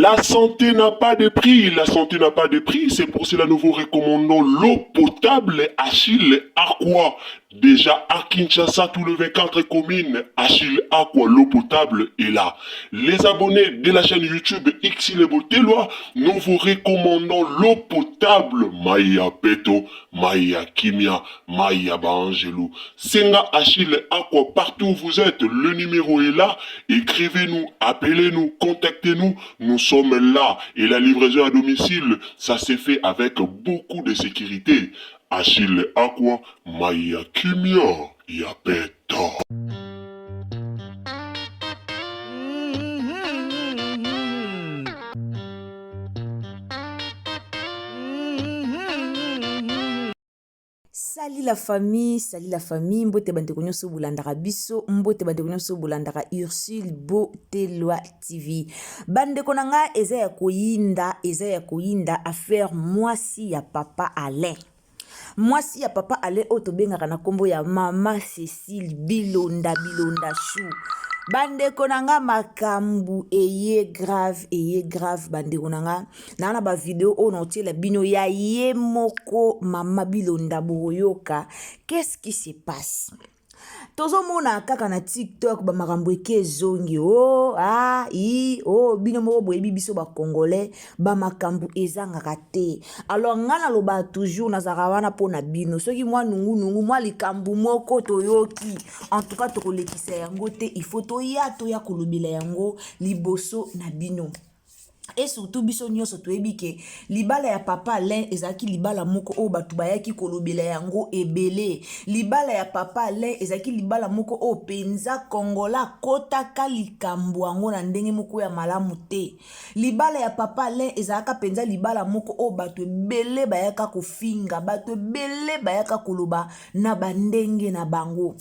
La santé n'a pas de prix, la santé n'a pas de prix, c'est pour cela que nous vous recommandons l'eau potable Achille Aqua. Déjà à Kinshasa, tout le 24 communes, Achille Aqua, l'eau potable est là. Les abonnés de la chaîne YouTube Xile Botelwa, nous vous recommandons l'eau potable Maya Peto, Maya Kimia, Maya Bangelou. Senga Achille Aqua, partout où vous êtes, le numéro est là. Écrivez-nous, appelez-nous, contactez-nous. Nous sommes là et la livraison à domicile, ça s'est fait avec beaucoup de sécurité. Achille Aqua, Maya Kimia, Yapeta. Salut la famille, mbote bandeko nyonso bolandaka biso, mbote bandeko nyonso bolandaka Ursule Botelwa TV. Bandeko nanga eza ya koyinda affaire mwasi ya papa Alain. Mwasi ya papa Alain otobengaka na kombo ya mama Cécile Bilonda Chou. Bandeko nanga makambu eye grave bandeko nanga na ba vidéo on la bino ya ye moko mama Bilonda boyoka. Qu'est-ce qui se passe? Tozo mona kaka na TikTok ba makambo eke zongi bino moko boyebi biso ba congolais ba makambu ezanga kate. Alors ngana loba toujours na zarawana pona bino soki mwa nungu mwa likambu moko toyoki en tout cas tokolekisa yango te il faut toya kolobela yango liboso na bino. Et surtout biso nyonso toyebi ke libala ya papa Alain ezaki libala moko o batu bayaki kolobela yango ebele. Libala ya papa Alain ezaki libala moko o penza kongola kotaka likambo yango na ndenge moko ya malamu te. Libala ya papa Alain ezaka penza libala moko o batu ebele bayaka kofinga, batu ebele bayaka koloba na bandenge na bango.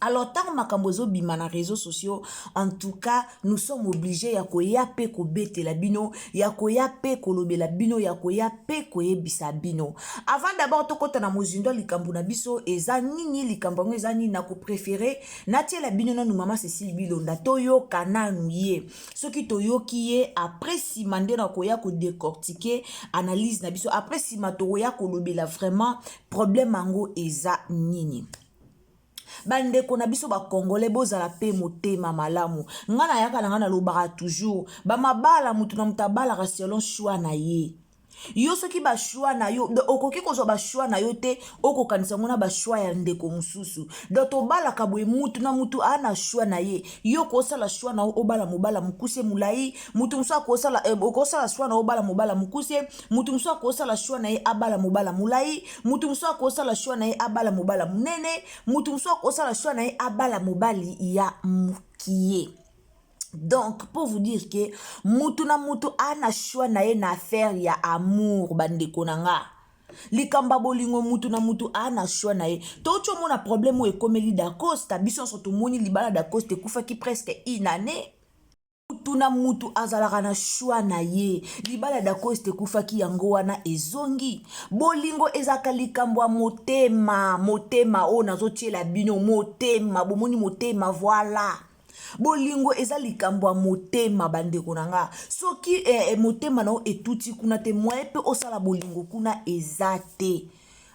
Alors, tant makambozo bima na réseaux sociaux, en tout cas, nous sommes obligés ya koyape ko bete la bino, ya koyape ko lobe la bino, ya koyape ko yebisa bino. Avant d'abord, tokota na mozindo likambo na biso, eza nini likambo ngo eza nini na ko préféré, natie la bino na nou mama Cécile Bilonda, toyo kananu ye. Soki toyo kiye, après si mande na koya ko décortiquer, analyse na biso, après si matoya ko lobe la vraiment, problème ango eza nini. Bandeko na biso ba congolais bozala pe motema malamu ngana yaka na ngana lobaka toujours ba mabala mutu na mutabala selon choix na ye. Yo soki ba choix na yo okoki kozwa ba choix na yo te okokanisa ngona ba choix ya ndeko mususu do to bala kabwe mutu na mutu ana choix na ye yo kosala choix na obala mobala mukuse mulai mutu musa kosala okosala choix na obala mobala mukuse mutu musa kosala choix na ye abala mobala mulai mutu musa kosala choix na ye abala mobala munene mutu musa kosala choix na ye abala mobali ya mukie. Donc, pour vous dire que mutu na mutu ana choix na ye na affaire ya amour bandeko nanga. Likamba bolingo mutu na mutu ana choix na ye. Tocho mona problème e komeli da costa biso soto moni libala da costa kufa ki presque une année. Mutu na mutu azalaka na choix na ye. Libala da costa kufa ki yango wana ezongi. Bolingo ezaka likambo a motema o nazo tiela bino motema bomoni motema voilà. Bolingo eza likambo a motema bandeko nanga soki motema na etuti kuna te moyepe osala bolingo kuna ezate.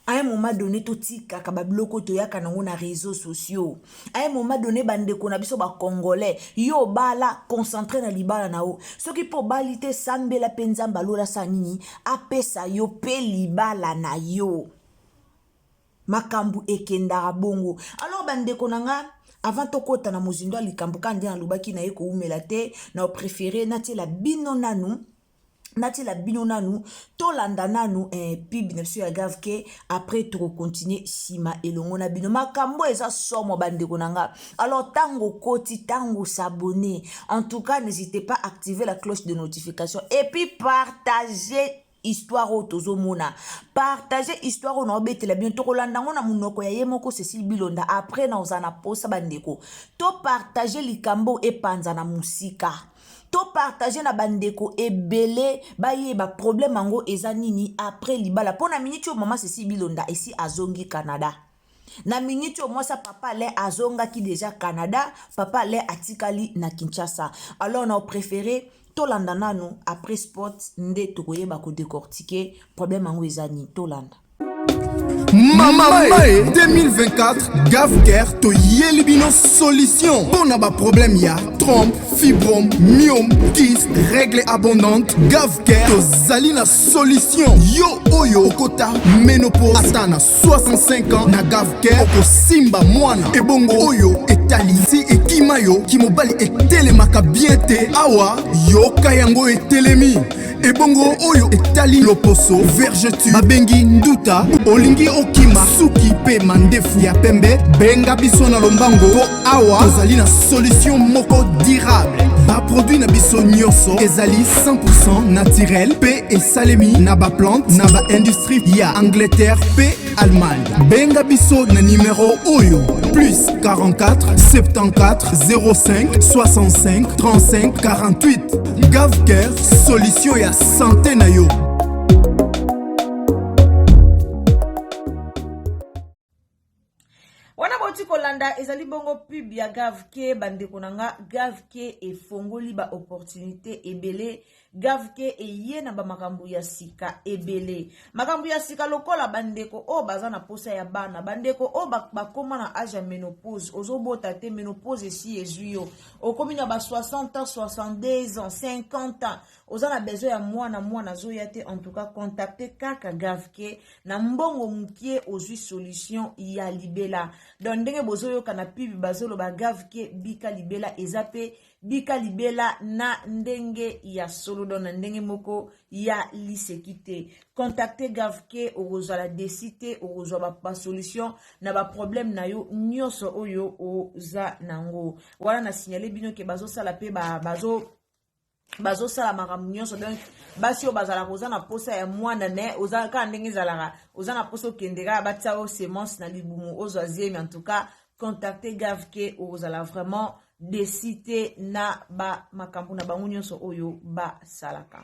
À un moment donné totika kababloko toyaka nango na réseaux sociaux. À un moment donné bandeko na biso ba congolais yo bala concentré na libala na o soki po balite sambela penzamba lola sanini apesa yo pe libala na yo makambu ekendara bongo. Alors bandeko nanga avant tokota na mozindo likambo kande na lubaki na ye ko umela te na préféré nati la bino nanu tolanda nanu pib na biso ya grave ke après to continuer sima elongo na bino makambo eza somo bandeko nanga. Alors tango koti tango s'abonner en tout cas n'hésitez pas à activer la cloche de notification et puis partagez histoire au tozo mona partager histoire au nobete la bientôt kolanda ngona munoko ya yemoko Cécile Bilonda après na ozana posa bandeko to partager likambo e panza na musika to partager na bandeko ebele baye ba problème ango eza nini après libala pona minute mama Cécile Bilonda ici à Zongi Canada. Na minute moi sa papa Alain azonga ki déjà Canada, papa Alain atikali na Kinshasa. Alors on a préféré tolanda nano après sport nde tokoyeba ko décortiquer problème yango ezani tolanda. Mamae 2024 Gavker to Yelibino solution. Pour n'a pas problème ya trompe, fibrome, myome, kyste, règle abondante. Gavker to Zalina solution. Yo oyo kota ménopause atana 65 ans na Gavker oko simba mwana. Ebongo oyo etali si ekimayo kimobali etelemaka bien te awa yo kayango etelemi. Ebongo oyo etali loposo vergetu babengi nduta olingi okima suki pe mandefu ya pembe benga biso na lombango po awa tozali na solution moko durable ba produit na biso nyonso ezali 100% naturel pe esalemi na ba plante na ba industrie ya Angleterre pe Allemagne. Benga biso na numéro oyo plus 44 74 05 65 35 48. Gavker solution ya santé na yo. Wana boti kolanda ezali bongo pub ya Gavke bandeko nanga Gavke efongoli ba opportunité ebele Gavke eye na ba makambu ya sika ebele makambu ya sika lokola bandeko o baza na posa ya bana bandeko o bakoma na âge ya ménopause ozobota te ménopause esi ezuyo okomi na ba 60 ans 62 ans 50 ans oza na besoin ya mwana zoya te en tout cas contacter kaka Gavke na mbongo mukie ozwi solution ya libela donc ndenge bozoyoka na pibi bazolo ba Gavke bika libela ezape bika libela na ndenge ya solo don na ndenge moko ya lisekite contacter Gavke ozala desite ozwa ba solution na ba problème na yo nyoso oyo oza nango wana na signaler bino ke bazo sala pe bazo sala makambo nyonso donc basi oyo bazala koza na posa ya mwana ne oza ka ndenge ezalaka oza na posa okendeka batia o semence na libumu ozwa ziemi en tout cas contacter Gavke ozala vraiment desite na ba makambo na bango nyonso oyo basalaka.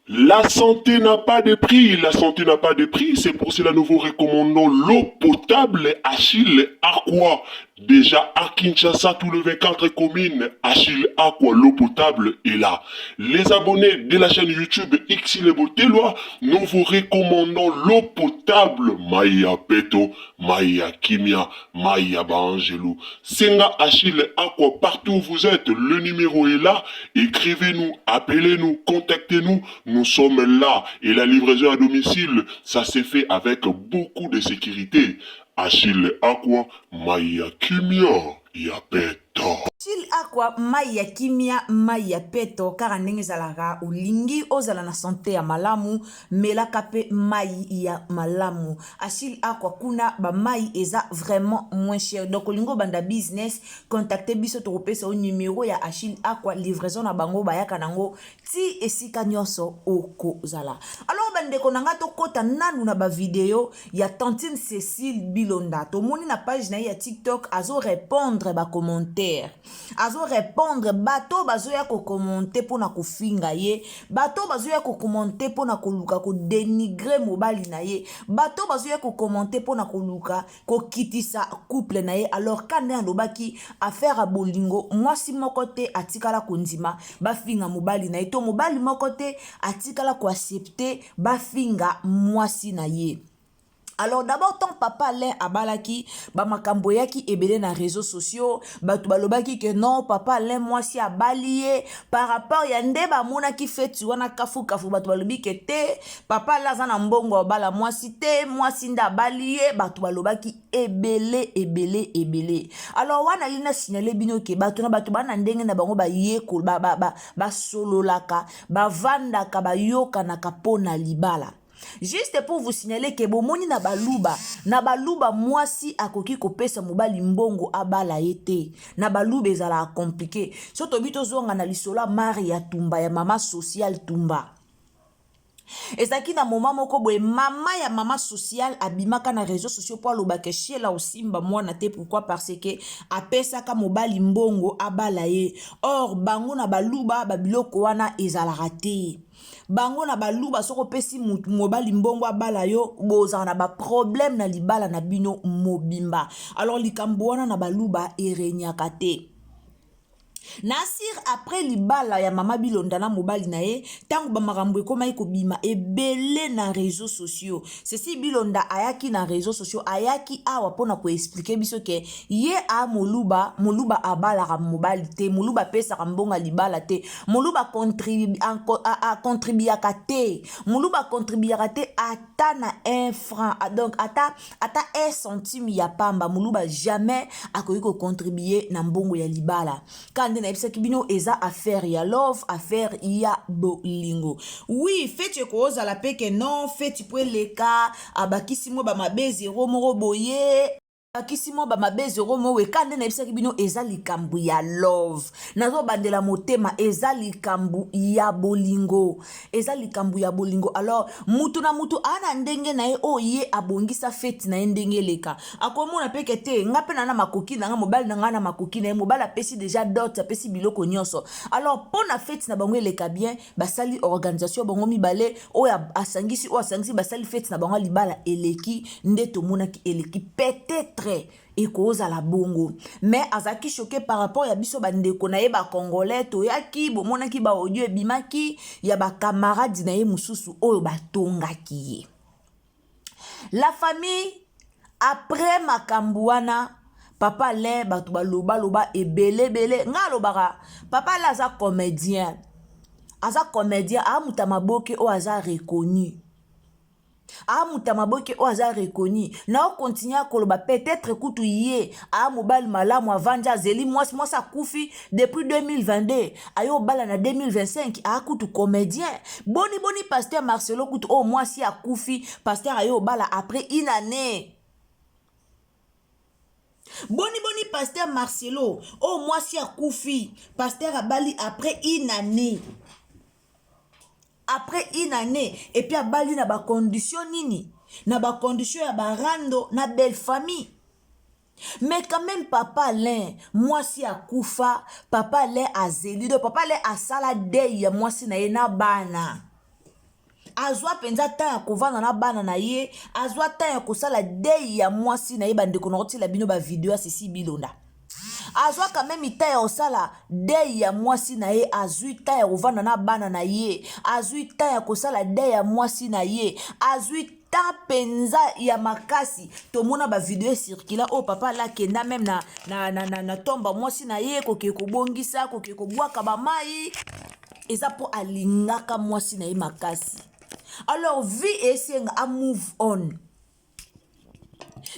La santé n'a pas de prix, la santé n'a pas de prix, c'est pour cela nous vous recommandons l'eau potable Achille Aqua. Déjà à Kinshasa, tout le 24 communes, Achille Aqua, l'eau potable est là. Les abonnés de la chaîne YouTube Xile Boteloa, nous vous recommandons l'eau potable Maya Peto, Maya Kimia, Maya Bangelou. Senga Achille Aqua, partout où vous êtes, le numéro est là. Écrivez-nous, appelez-nous, contactez-nous. Nous sommes là et la livraison à domicile, ça s'est fait avec beaucoup de sécurité. Achille Aqua, Maya Kimia, Yapeto. Achille Aqua, Maya Kimia, Maya Peto, car ndenge zalaka ulingi ozala na santé ya malamu, melaka pe mai ya malamu. Achille Aqua kuna ba mai eza vraiment moins cher. Donc olingo banda business, contactez biso to kopesa au numéro ya Achille Aqua, livraison na bango bayaka nango ti esika nyonso oko zala. Alors bandeko nanga to kota nanu na ba video ya Tantine Cécile Bilonda. To moni na page na ya TikTok azo répondre ba commentaire. Azo répondre bato bazoya ko commenter pona ko finga ye bato bazoya ko commenter pona ko luka ko dénigrer mobali na ye bato bazoya ko commenter pona ko luka ko kitisa couple na ye alors kande andobaki affaire a bolingo mwasi moko te atikala kondima bafinga mobali na ye to mobali moko te atikala ko accepter bafinga mwasi na ye. Alors d'abord ton papa Alain abalaki ba makambo yaki ebele na réseaux sociaux batu balobaki que non papa Alain mwasi abalié par rapport ya ndeba mona ki feti wana kafu batu balobi que te papa Alain na mbongo abala mwasi te mwasi nda abalié batu balobaki ebele. Alors wana lina signaler bino ke batu na batu bana ndenge na bango ba yeko ba sololaka ba vandaka ba yoka na kapona libala. Juste pour vous signaler que bomoni na baluba mwasi akoki kopesa mobali mbongo abala ete na baluba ezala compliqué soto bito zonga na lisola mari ya tumba ya mama social tumba ezaki na moma moko boye mama ya mama social abimaka na réseaux sociaux pour alobaka chiela osimba mwana te pourquoi parce que apesaka mobali mbongo abala ye or bango na baluba babiloko wana ezalaka te bango na baluba soko pesi mobali mbongo abala yo bozana na ba problème na libala na bino mobimba alors likambo wana na baluba erenyaka te. Nasir après libala ya mama bilonda na mobali na ye tango ba makambo ekoma ekobima ebele na réseaux sociaux ceci bilonda ayaki na réseaux sociaux ayaki awa pona ko expliquer biso ke ye a moluba abala mobali te moluba pesa mbonga libala te moluba contribuer te moluba contribuer te ata na 1 franc donc ata 1 centime ya pamba moluba jamais akoki ko contribuer na mbongo ya libala kande na ebisaki bino eza affaire ya love affaire ya bolingo oui feti ko ozala peke non feti po leka abakisi mo ba mabe 0 moko boye akisimo ba mabe 0 mo we kande na ebisaki bino eza likambu ya love nazo bandela motema eza likambu ya bolingo alors mutu na mutu ana ndenge na ye oye abongisa feti na ndenge leka akomona peke te ngape na makoki na nga mobali na nga na makoki na ye mobali apesi déjà dot apesi biloko nyonso alors pona feti na bango leka bien basali organisation bango mibale oya asangisi basali feti na bango libala eleki nde tomonaki eleki peut-être et cause à la bongo mais azaki choqué par rapport ya biso bandeko na ye ba congolais to yaki bomonaki ba audio ebimaki ya ba camarade na ye mususu oyo batongaki ye la famille après makambo wana papa le batu baloba ebele nga lobaka papa la aza comédien amuta maboke o aza reconnu Mutamaboke o aza reconnu na o continue koloba peut-être kutu ye mobile malamu avanja zeli moi sa kufi depuis 2022 ayo bala na 2025 kutu comédien boni pasteur Marcelo kutu o moi si akufi pasteur ayo bala après une année boni pasteur Marcelo o moi si akufi pasteur abali après une année et puis abali na ba condition nini na ba condition ya barando na belle famille mais quand même papa Alain moi si akufa papa Alain azeli do papa Alain asala dei ya moi si na ye na bana azwa penza ta ya kovana na bana na ye azwa ta ya kosala dei ya moi si na ye bandeko na kotila bino ba video ya Ceci Bilonda azwa quand même ita ya osala dei ya mwasi na ye azwi ta ya kovanda na bana na ye azwi ta ya kosala dei ya mwasi na ye azwi ta penza ya makasi tomona ba video circula o papa la kenda même na tomba mwasi na ye koke kobongisa koke kobwaka ba mai eza po alingaka mwasi na ye makasi alors vie esenga a move on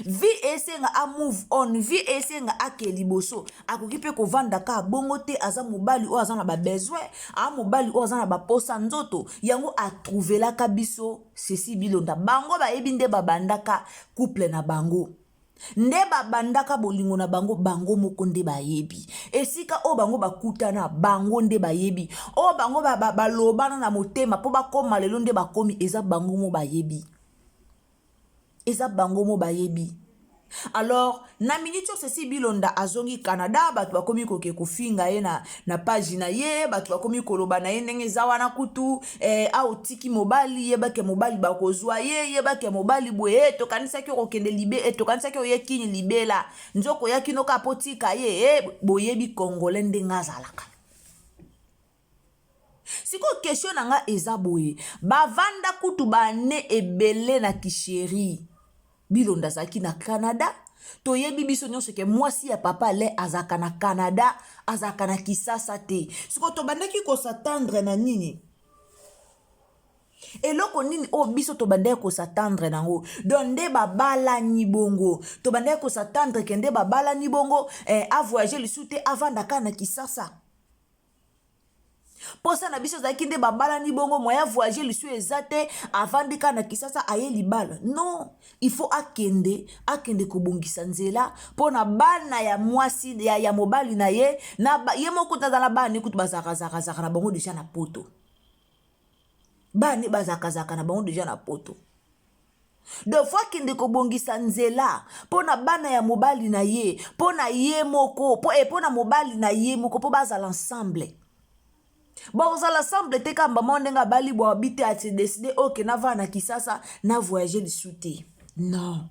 vie esenga a move on vie esenga akeliboso akoki pe kovanda ka bongo te aza mobali o aza na ba besoin mobali o aza na ba posa nzoto yango a trouver la kabiso Ceci Bilonda bango ba ebinde babandaka couple na bango nde babandaka bolingo na bango moko nde bayebi esika o bango bakutana bango nde bayebi o bango balobana na motema po bakoma lelo nde bakomi eza bango mo bayebi alors na minute Ceci Bilonda azongi Canada batu bakomi koke kofinga ye na page na ye batu bakomi koloba na ye ndenge zawana kutu aotiki mobali ye bake mobali bakozwa ye bake mobali boye tokanisa ki kokende libe tokanisa ki oye kini libela nzoko ya kino ka potika ye boyebi congolais ndenge azalaka siko question nanga eza boye bavanda kutu bane ebele na kisheri Bilonda zaki na Canada toyebi biso nyonso ke mwasi ya papa le azaka na Canada azaka na Kisasa te siko tobandaki ko s'attendre na nini eloko nini o biso tobandaki ko s'attendre nango donc nde babala ni bongo tobandaki ko s'attendre ke nde babala ni bongo a voyager le soute avanda ka na Kisasa posa na biso zaki nde babala ni bongo moya voyager lisu ezate avandika na Kisasa aye libala non il faut akende kobongisa nzela pona bana ya mwasi ya mobali na ye na ye moko tazala bana kutu bazaka na bango deja na poto bani bazaka na bango deja na poto de fois kende kobongisa nzela pona bana ya mobali na ye pona ye moko pona mobali na ye moko po bazala ensemble bozala ensemble te kamba mondenga bali bo habite a se décider ok na va na Kisasa na voyager le soute non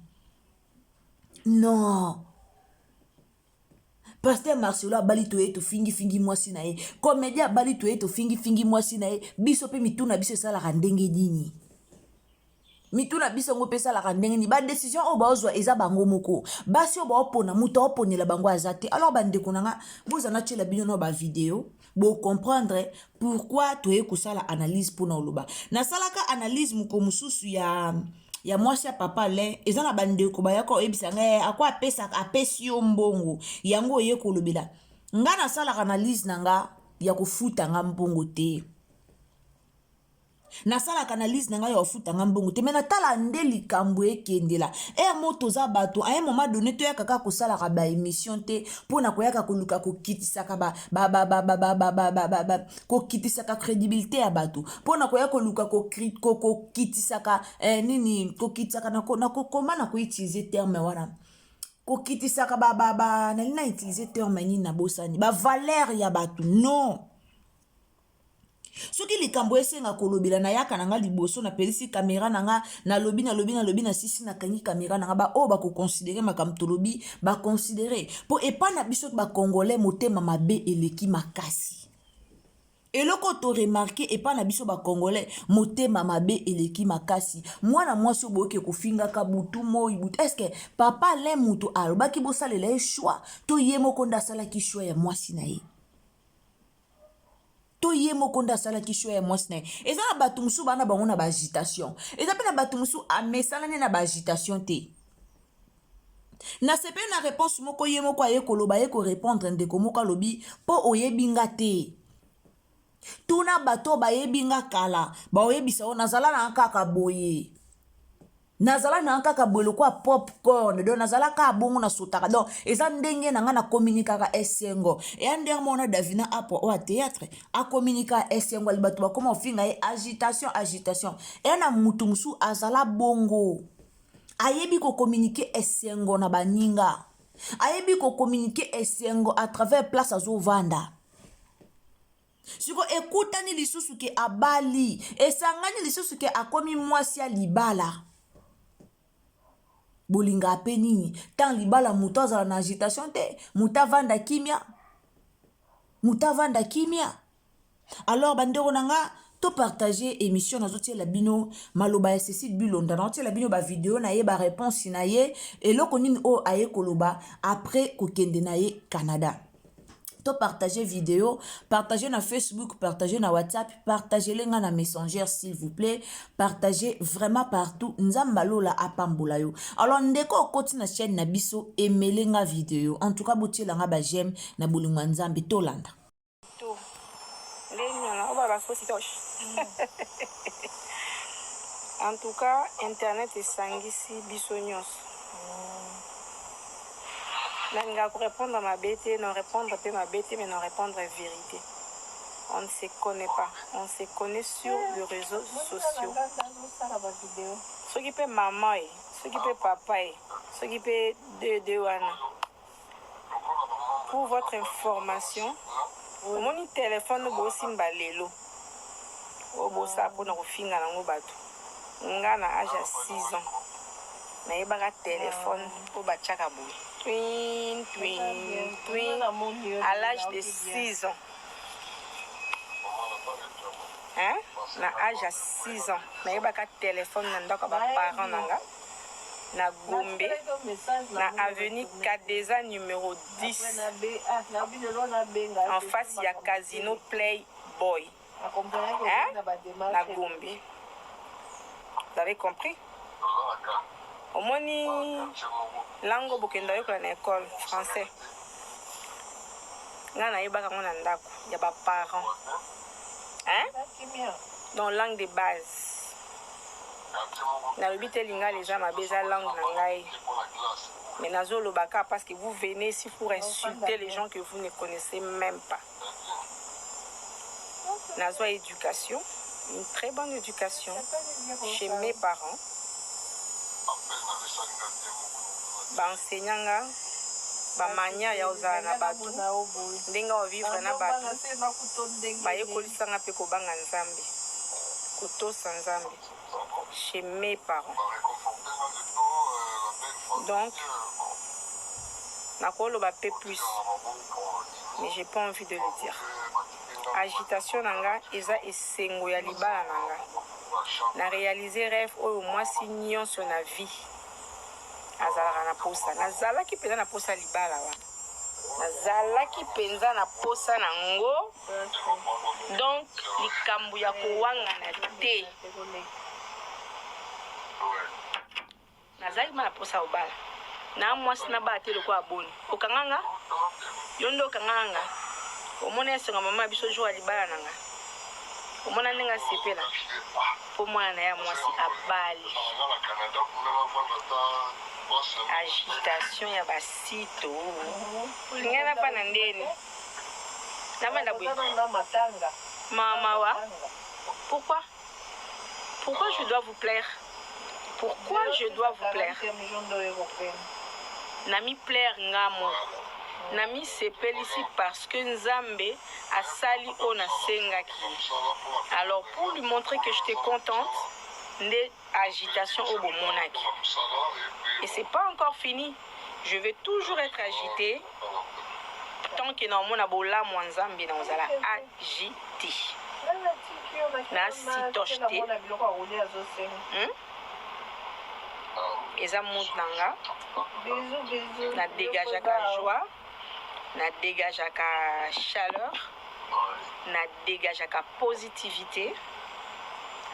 Pasteur Marcelo abali to eto fingi mwasi na ye. Comédien abali to eto fingi mwasi na ye. Biso pe mituna biso sala ndenge dini. Mituna biso ngo pesa la ndenge ni ba décision o ba ozwa eza bango moko. Basi o ba opona muta oponela bango azate. Alors bande konanga bozana tshela bino no ba vidéo. Bo comprendre pourquoi to ekusala analyse pona oloba. Na salaka analyse muko mususu ya mwasi ya papa le eza na bandeko bayako ebisa nga akwa apesi yo mbongo yango ye kolobela nga na sala analyse nanga ya kufuta nga mbongo te na sala analyse nanga ya kufuta nga mbongo te mena tala nde likambo ekendela moto za bato a un moment donné to yakaka kosala ka ba émission te pona koyaka koluka kokitisaka kokitisaka crédibilité ya bato pona koyaka koluka kokitisaka nini kokitisaka na koma na ko utiliser terme wana kokitisaka nalina utiliser terme nini na bosani ba valeur ya bato non. Soki likambo esenga kolobela na yaka nanga liboso na pelisi caméra nanga na lobi na sisi na kangi caméra nanga ba o ba ko considérer makam tolobi ba considérer po epa na biso ba congolais motema mabe eleki makasi. Eloko to remarquer epa na biso ba congolais motema mabe eleki makasi. Mwana mwasi oboke kofinga ka butu moi butu. Est-ce que papa le mutu alobaki bosalela e choix to ye moko ndasala ki choix ya mwasi na ye. To ye mokonda sala kisho ya mwasi na ye. Eza na batu musu bana bango na ba agitation. Eza pe na batu musu amesala ne na ba agitation te. Na sepe na réponse moko ye moko aye koloba ye ko répondre ndeko moko lobi po oyebinga te. Tuna bato ba yebinga kala ba oyebisa ona zala na kaka boye. Nazala na kaka boye kwa popcorn do nazala ka bongo na sotaka donc eza ndenge na nga na communiquer esengo e ndenge mona Davina apo au théâtre a communiquer esengo libatu ba koma ofinga e agitation e na mutu musu azala bongo ayebi ko communiquer esengo na baninga ayebi ko communiquer esengo à travers place azo vanda. Siko ekutani lisusu ke abali esangani lisusu ke akomi mwasi ya libala. Bolinga ape nini tant libala muta azala na agitation te muta vanda kimia alors bandeko nanga to partager émission na zotie la bino maloba ya Cécile Bilonda na zotie la bino ba vidéo na ye ba réponse na ye eloko nini o aye koloba après kokende na ye Canada. To partager vidéo, partager na Facebook, partager na WhatsApp, partager les na Messenger s'il vous plaît, partager vraiment partout. Nzambalo la apambola yo. Alors ndeko koti na chaîne na biso emele nga vidéo. En tout cas botie la nga ba j'aime na bulungwa nzambe tolanda. To. Lena oba ba sosi tosh. En tout cas, internet esangisi biso nyonso. Là, pour répondre à ma bêtise, non répondre à ma bêtise, mais non répondre à la vérité. On ne se connaît pas. On se connaît sur les réseaux sociaux. Ce qui peut maman, ce qui peut papa, ce qui peut de wana. Pour votre information, mon téléphone aussi mbalelo. O bossa pour nous finir dans nos bateaux. On a âge à 6 ans. Mais il y a un téléphone pour batchaka boule. Twin, à l'âge de 6 ans. Hein? Na âge à 6 ans. Mais il y a un téléphone dans les parents. Na Gombe, na avenue Kadeza numéro 10. En face, il y a Casino Playboy. Hein? Na Gombe. Vous avez compris? Au moins, langue bokenda yokola na école français. Nga na yebaka ngona ndako ya ba parents. Hein? Donc langue de base. Na lobite linga les gens ma beza langue na ngai. Mais nazo lobaka parce que vous venez ici pour insulter les gens que vous ne connaissez même pas. Nazo éducation, une très bonne éducation chez mes parents. Ba enseignanga ba mania ya ozala na batu ndenga o vivre na batu ba yekolisa nga pe ko banga nzambe kotosa nzambe chez mes parents. Donc nakoloba pe plus, mais j'ai pas envie de le dire. Agitation nanga eza esengo ya libala nanga. Na réaliser rêve oyo mwasi nyonso na vie azalaka na posa. Nazalaki penza na posa libala wana. Nazalaki penza na posa nango. Donc likambo ya kowangana te. Nazalaki ma na posa obala. Na mwasi na ba te loko aboni. Okanganga? Yondo okanganga. Omona esenga mama biso jour libala nanga. Omona nenga sepela. Po mwana ya mwasi abali. Agitation ya basito. Ngana pa na ndeni. Namanda bwe. Mama wa. Pourquoi? Pourquoi je dois vous plaire? Pourquoi je dois vous plaire? Nami plaire ngamo. Nami sepeli ici parce que Nzambe a sali ona sengaki. Alors pour lui montrer que j'étais contente, des agitations au monaki. Et c'est pas encore fini. Je vais toujours être agitée tant que dans mon abola mon Nzambe na ozala agité. Na sitoshte. Eza mood nanga. Na dégageaka joie. Na dégageaka chaleur. Na dégageaka positivité.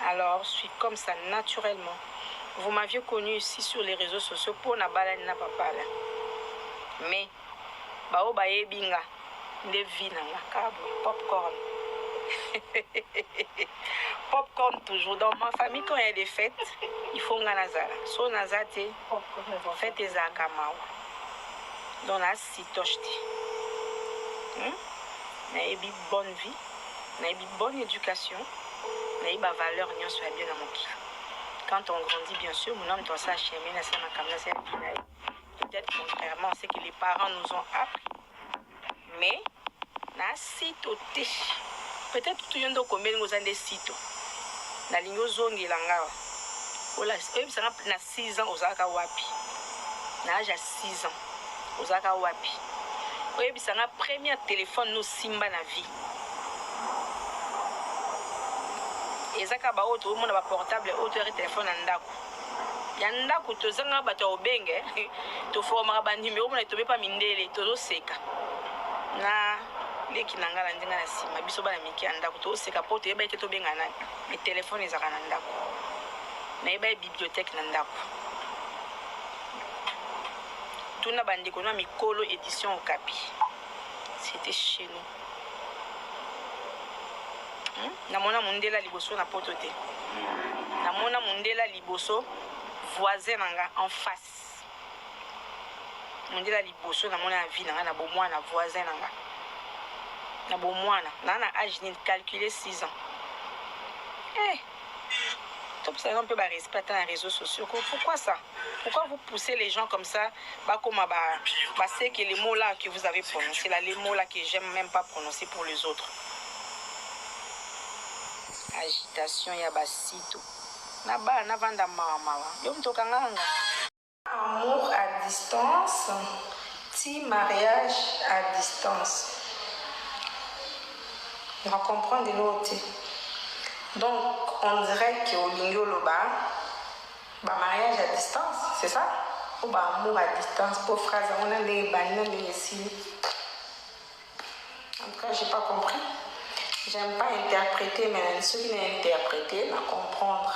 Alors, je suis comme ça naturellement. Vous m'aviez connu ici sur les réseaux sociaux pour na balade na papa là. Mais bao baye binga nde vina la cabo popcorn. Popcorn toujours dans ma famille quand il y a des fêtes, il faut nganazala. So nazate fête ezakamawa. Dans la sitoshti. Naebi bonne vie, naebi bonne éducation. Mais ma valeur n'y soit bien dans mon kiff. Quand on grandit, bien sûr, mon homme doit s'acheter, peut-être contrairement à ce que les parents nous ont appris. Mais, na sito te. Peut-être tout le monde combien nous avons des sitos. Na lingo zongi langawa. Ola, ça na 6 ans aux aka wapi. Na âge à 6 ans aux aka wapi. Oui, ça na premier téléphone nous simba na vie. Ezaka ba auto mona ba portable auto et téléphone ndako ya ndako tozanga bato obenge to forma ba numéro mona to pas mindele to seka na leki nanga la ndinga na sima biso bana miki ndako to seka poto yeba ite to benga na mais téléphone ezaka na ndako na yeba bibliothèque na ndako tuna bandeko na mikolo édition Okapi c'était chez nous. Namona mundela liboso na poto te. Namona mundela liboso voisin nanga en face. Mundela liboso namona vie nanga na bomwana voisin nanga. Na bomwana na âge ni calculer 6 ans. Top ça un peu ba respect dans les réseaux sociaux. Pourquoi ça? Pourquoi vous poussez les gens comme ça? Bah comme bah c'est que les mots là que vous avez prononcés là, les mots là que j'aime même pas prononcer pour les autres. Agitation ya basito na ba na vanda mama yo mtoka nganga. Amour à distance, ti mariage à distance. On va comprendre de l'autre. Donc on dirait que au lingo loba ba mariage à distance, c'est ça? Ou ba amour à distance pour phrase on a les bannes ici. En tout cas, j'ai pas compris. J'aime pas interpréter, mais ceux qui n'ont interprété, n'a comprendre.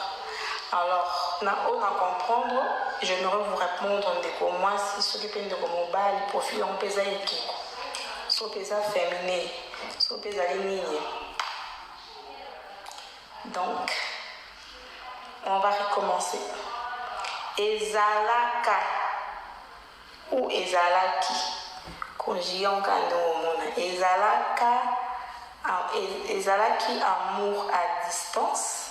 Alors, on a comprendre, j'aimerais vous répondre de comment moi, si ceux qui peuvent de comment bas, les profils ont pesé équipe, sont pesé féminin, sont pesé ligne. Donc, on va recommencer. Ezalaka ou ezalaki, conjugué en canon, ezalaka. Ezalaki amour à distance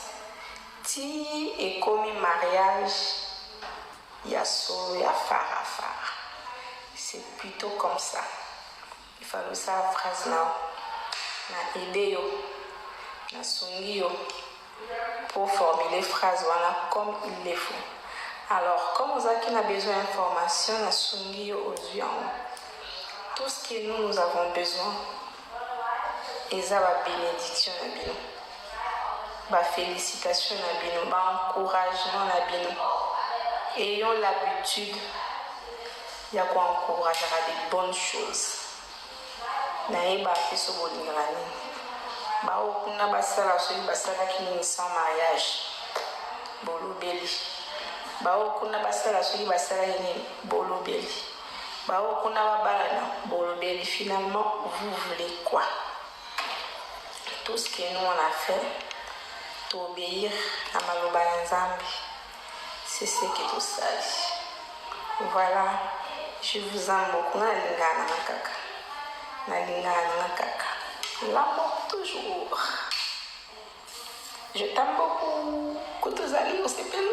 ti et comme mariage ya solo ya fara. C'est plutôt comme ça. Il faut ça phrase là na idée na songi pour formuler phrase voilà comme il le faut. Alors comme vous avez besoin d'informations na songi aux yeux Tout ce que nous avons besoin, c'est la bénédiction na bino, la félicitation na bino, l'encouragement na bino. Ayons l'habitude de encourager des bonnes choses. Naïba fait ce bon nirani. Kuna basala soki basala kini sans mariage. Bolobeli. Kuna basala soki basala kini bolobeli. Kuna babala bolobeli. Finalement, vous voulez quoi? Tout ce que nous on a fait, t'obéir à Maloba Nzambi, c'est ce que tout ça. Voilà, je vous aime beaucoup. L'amour toujours. Je t'aime beaucoup. Kutuzali osepeli.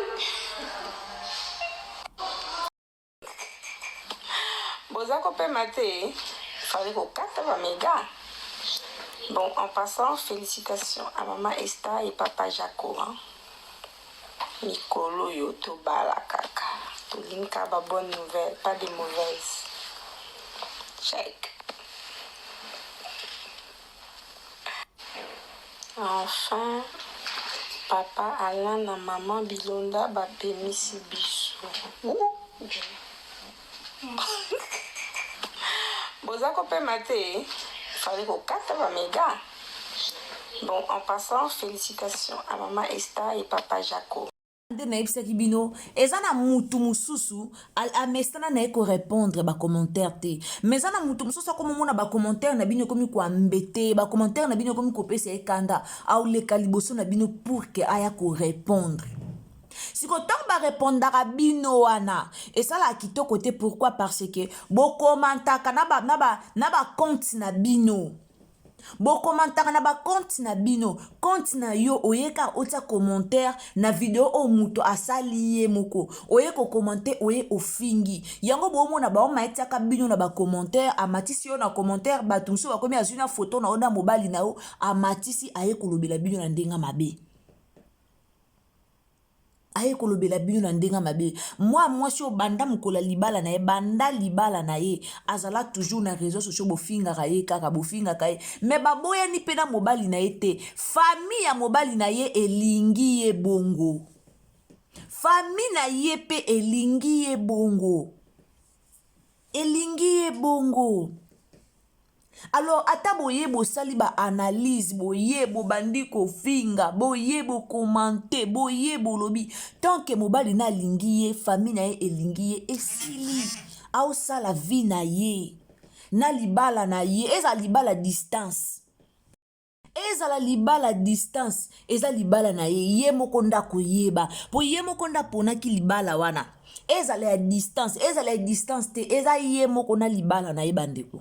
Bozako pe maté, fallait qu'on kata ba méga. Bon, en passant, félicitations à maman Esther et papa Jaco. Hein. Mikolo yoto bala kaka. Tolinka ba bonne nouvelle, pas de mauvaise. Check. Enfin, papa Alain na maman Bilonda ba bemisi biso. Bozako pe maté, fallait qu'on kata ba méga. Bon, en passant, félicitations à maman Esther et papa Jaco. Na yebisaki bino eza na mutu mususu amestana na ye korépondre bacommentaire te mais eza na mutu mususu akomomona bacommentaire na bino ekomi koambete bacommentaire na bino ekomi kopesa ye kanda aoleka liboso na bino pour ke aya korépondre siko ntango barépondaka bino wana esalaka kitoko te pourquoi parce que bokomantaka na bacompte na bino bokomantaka na bacompte na bino compte na yo oyeka otia commentaire na video o muto asali ye moko oye kokomante oye ofingi yango bomona baoma etiaka bino na bacommentaire amatisi yo na commentaire bato mosusu bakomi azwi na foto na yo na mobali na yo amatisi aye kolobela bino na ndenga mabe aye kolobela bino na ndenga mabe mwasi obanda mokola libala na ye banda libala na ye azala toujours na réseaux sociaux bofingaka ye kaka bofingaka ye me baboyani mpe na mobali na ye te famille ya mobali na ye elingi ye bongo famille na ye mpe elingi ye bongo alors ata boye bosali ba analyse boye bobandi kofinga boye bokomante boye bolobi tant que mobali na lingi ye famille na ye elingi ye esili aosala vie na ye na libala na ye eza libala distance ezala libala distance eza libala na ye ye moko ndako yeba po ye moko ndaponaki libala wana ezala ya distance te eza ye moko na libala na ye bandeko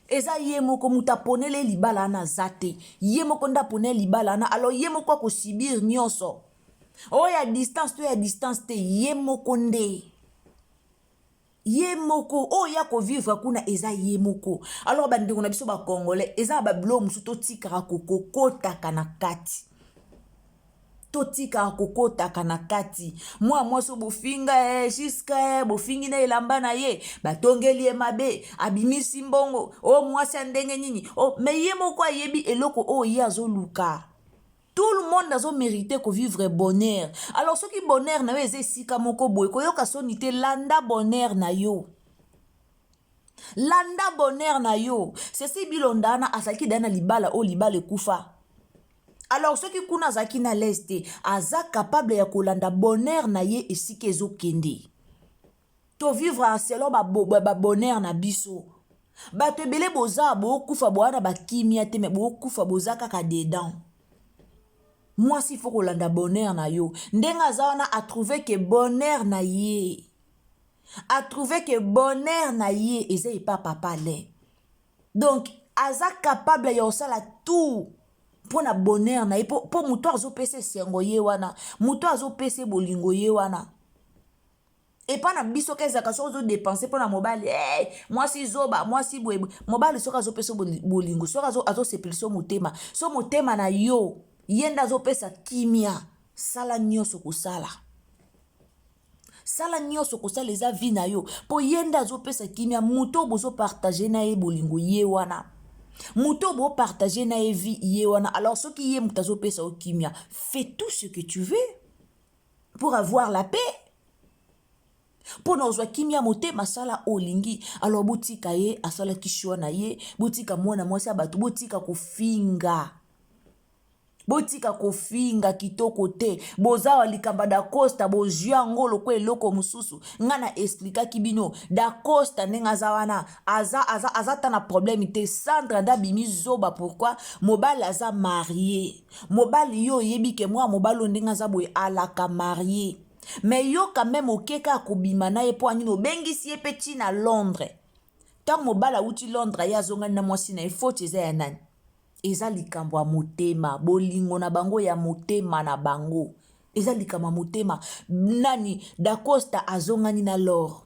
eza ye moko muta ponele libala na zate ye moko nda ponele libala na alors ye moko ko subir nyonso o ya distance to ya distance te ye moko nde ye moko o ya ko vivre kuna eza ye moko alors bandeko na biso ba congolais eza ba bilo musu to tikara kokota kana kati totika kokotaka na kati mwasi bofinga jiska bofingi na elamba na ye batongeli ye mabe abimisi mbongo o mwasi andenge nini o me ye moko ayebi eloko o ye azoluka tout le monde azo mérité ko vivre bonheur alors soki bonheur na yo eza esika moko boye koyoka soni te landa bonheur na yo sesi bilonda na asaki dana libala o libala ekufa alors soki kuna azaki na leste aza capable ya kolanda bonheur na ye esika ezokende to vivre en selon ba bonheur na biso bato ebele boza bokufa boana bakimia te me bokufa boza kaka dedans mwasi faut kolanda bonheur na yo ndenge aza wana atrouve ke bonheur na ye eza epa papa le donc aza capable ya kosala tout pona bonheur na ye po muto azopesa esengo ye wana muto azopesa bolingo ye wana epa na biso ka ezaka soki ozodepense mpona mobali mwasi zoba mwasi bwebwe mobali soki azopesa bolingo soki azosepelisa motema so motema na yo ye nde azopesa kimia sala nyonso kosala sala nyonso kosala eza vi na yo mpo ye nde azopesa kimia moto bozopartage na ye bolingo ye wana moto bopartage na ye vi ye wana. Alors soki ye moto azopesa yo kimia, fais tout ce que tu veux pour avoir la paix. Pour nous kimia motema sala olingi. Alors botika ye asala kishwa na ye, botika mwana mwasi abatu, botika kofinga. Botika kofinga kitoko te. Bozawa likamba da costa bozua ngolo kwe loko mususu. Ngana explika kibino da costa nenga zawana azata na problème te. Sandra da bimi zoba pourquoi mobile aza marié. Mobile yo yebi ke moi mobile nenga za boy alaka marié. Mais yo quand même okeka kobima na ye po anino bengisi ye petit na Londres. Tant mobile uti Londres ya zonga na mwasi na ifoti za ya nani. Eza likambo ya motema, bolingo na bango ya motema na bango. Eza likambo ya motema, nani da Costa azongani na lor.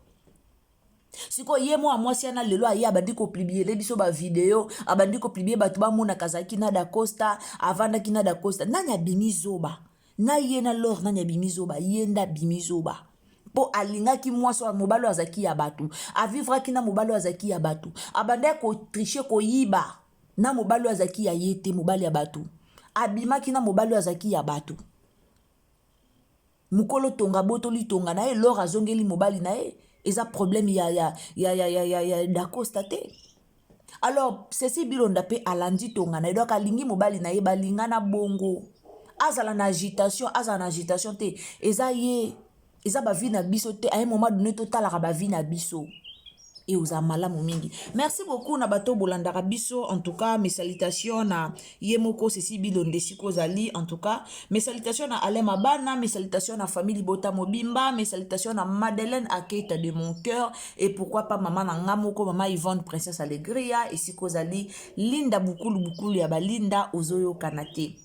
Siko ye mo mwasi ana lelo aye abandi ko publier biso ba video, abandi ko publier batu ba mona kazaki na da Costa, avanda kina da Costa. Nani abimi zoba? Na ye na lor nani abimi zoba? Yenda bimi zoba. Po alinga ki mwasi wa mobalo azaki ya batu. Avivra kina mobalo azaki ya batu. Abanda ko tricher ko yiba. Na mobali azaki ya yete mobali ya batu. Abimaki na mobali azaki ya batu. Mukolo tonga botoli tonga na ye lor azongeli mobali na ye. Eza problème ya da constaté. Alors ceci bilonda pe alandi tonga na ye. Donc alingi mobali na ye balinga na bongo. Azala na agitation te. Eza ye. Eza ba vi na biso te. A un moment donné total ba vi na biso. Et aux amalamu mingi. Merci beaucoup na bato bolandaka biso. En tout cas, mes salutations na Yemoko Ceci Bilonde Siko Zali. En tout cas, mes salutations na Alema Bana, mes salutations na famille Bota Mobimba, mes salutations na Madeleine Aketa de mon cœur. Et pourquoi pas maman na Ngamoko, maman Yvonne Princesse Allegria et Siko Zali. Linda Bukulu Yaba Linda Ozoyo Kanate.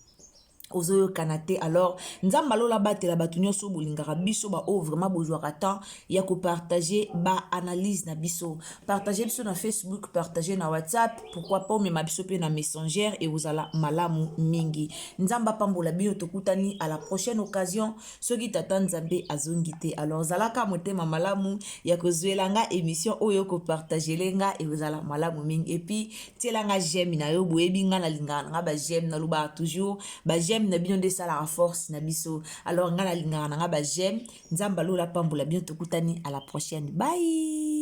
Ozoyo Kanate. Alors nzamba lola bate la batu nyonso bolingaka biso ba o vraiment bozwaka temps ya ko partager ba analyse na biso, partager biso na Facebook, partager na WhatsApp, pourquoi pas mais ma biso pe na Messenger et ozala malamu mingi. Nzamba pambola bino tokutani à la prochaine occasion soki tata nzambe azongite. Alors zalaka motema malamu ya kozwelanga émission oyo ko partager lenga et ozala malamu mingi. Et puis tielanga j'aime na yo boyebi nga na lingana nga ba j'aime na luba toujours ba j'aime na bino de sala la force na biso. Alors nga na lingana nga ba j'aime nzamba lola pambola bino tokutani à la prochaine. Bye.